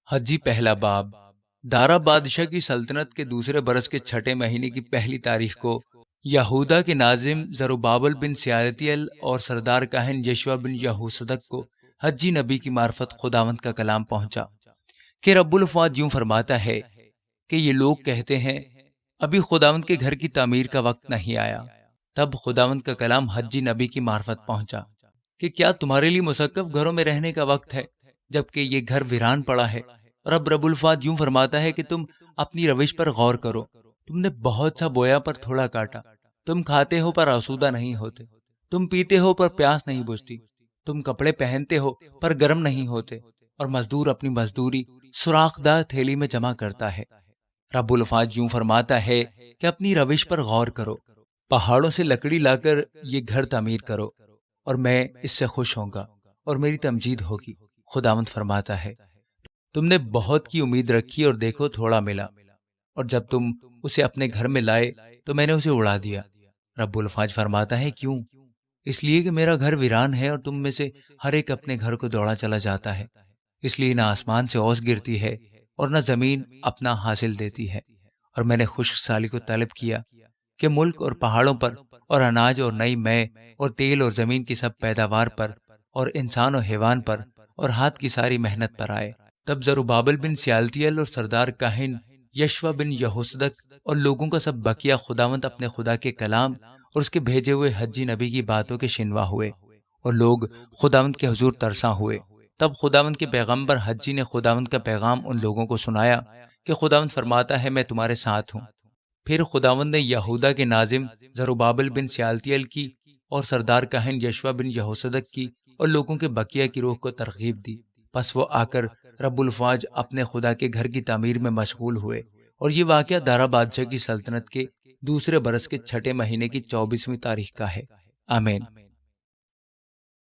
حجی پہلا باب۔ دارا بادشاہ کی سلطنت کے دوسرے برس کے چھٹے مہینے کی پہلی تاریخ کو یہودا کے ناظم زروبابل بن سیالتیل اور سردار کاہن یشوع بن یہوصدق کو حجی نبی کی معرفت خداوند کا کلام پہنچا کہ رب الافواج یوں فرماتا ہے کہ یہ لوگ کہتے ہیں ابھی خداوند کے گھر کی تعمیر کا وقت نہیں آیا۔ تب خداوند کا کلام حجی نبی کی معرفت پہنچا کہ کیا تمہارے لیے مسقف گھروں میں رہنے کا وقت ہے جبکہ یہ گھر ویران پڑا ہے؟ اور اب رب الفاظ یوں فرماتا ہے کہ تم اپنی روش پر غور کرو۔ تم نے بہت سا بویا پر تھوڑا کاٹا، تم کھاتے ہو پر آسودہ نہیں ہوتے، تم پیتے ہو پر پیاس نہیں بجھتی، تم کپڑے پہنتے ہو پر گرم نہیں ہوتے، اور مزدور اپنی مزدوری سوراخ دار تھیلی میں جمع کرتا ہے۔ رب الفاظ یوں فرماتا ہے کہ اپنی روش پر غور کرو، پہاڑوں سے لکڑی لا کر یہ گھر تعمیر کرو، اور میں اس سے خوش ہوں گا اور میری تمجید ہوگی۔ خداوند فرماتا ہے تم نے بہت کی امید رکھی اور دیکھو تھوڑا ملا، اور جب تم اسے اپنے گھر میں لائے تو میں نے اسے اڑا دیا۔ رب الفاظ فرماتا ہے کیوں؟ اس لیے کہ میرا گھر ویران ہے اور تم میں سے ہر ایک اپنے گھر کو دوڑا چلا جاتا ہے۔ اس لیے نہ آسمان سے اوس گرتی ہے اور نہ زمین اپنا حاصل دیتی ہے، اور میں نے خشک سالی کو طلب کیا کہ ملک اور پہاڑوں پر اور اناج اور نئی مے اور تیل اور زمین کی سب پیداوار پر اور انسان و حیوان پر اور ہاتھ کی ساری محنت پر آئے۔ تب زروبابل بن سیالتیل اور سردار کاہن یشوع بن یہوصدق اور لوگوں کا سب بقیہ خداوند اپنے خدا کے کلام اور اس کے بھیجے ہوئے حجی نبی کی باتوں کے شنوا ہوئے، اور لوگ خداوند کے حضور ترساں ہوئے۔ تب خداوند کے پیغمبر حجی نے خداوند کا پیغام ان لوگوں کو سنایا کہ خداوند فرماتا ہے میں تمہارے ساتھ ہوں۔ پھر خداوند نے یہودا کے ناظم زروبابل بن سیالتیل کی اور سردار کاہن یشوع بن یہوصدق کی اور لوگوں کے بقیہ کی روح کو ترغیب دی۔ پس وہ آ کر رب الفاج اپنے خدا کے گھر کی تعمیر میں مشغول ہوئے، اور یہ واقعہ دارا بادشاہ کی سلطنت کے دوسرے برس کے چھٹے مہینے کی 24ویں تاریخ کا ہے۔ آمین۔